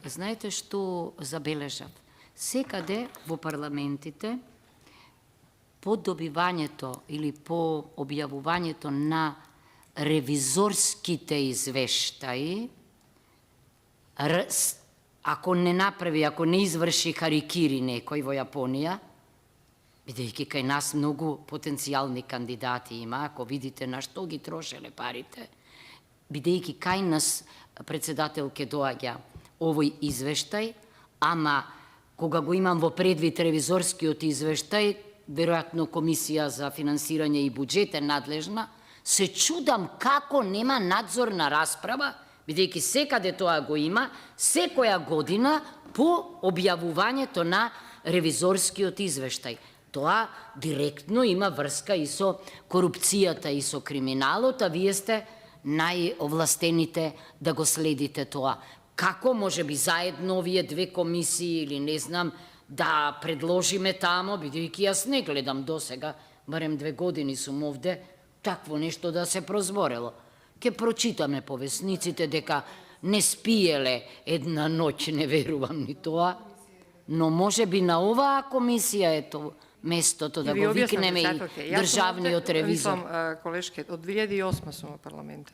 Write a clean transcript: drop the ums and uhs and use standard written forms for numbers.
знаете што забележав? Секаде во парламентите по добивањето или по објавувањето на ревизорските извештаи, ако не направи, ако не изврши харикири некој во Јапонија, бидејќи кај нас многу потенцијални кандидати има, ако видите на што ги трошеле парите, бидејќи кај нас председателке доаѓа овој извештај, ама кога го имам во предвид ревизорскиот извештај, веројатно Комисија за финансирање и буџет е надлежна, се чудам како нема надзорна расправа, бидејќи секаде тоа го има, секоја година по објавувањето на ревизорскиот извештај. Тоа директно има врска и со корупцијата и со криминалот, а вие сте најовластените да го следите тоа. Како може би заедно овие две комисии или не знам да предложиме тамо, бидејќи јас не гледам досега, барем 2 години сум овде, такво нешто да се прозборело. Ке прочитаме по весниците дека не спиеле една ноќ, не верувам ни тоа, но може би на оваа комисија ето местото да го викнеме и државниот ревизор. Колешке, од 2008 сум во парламентот.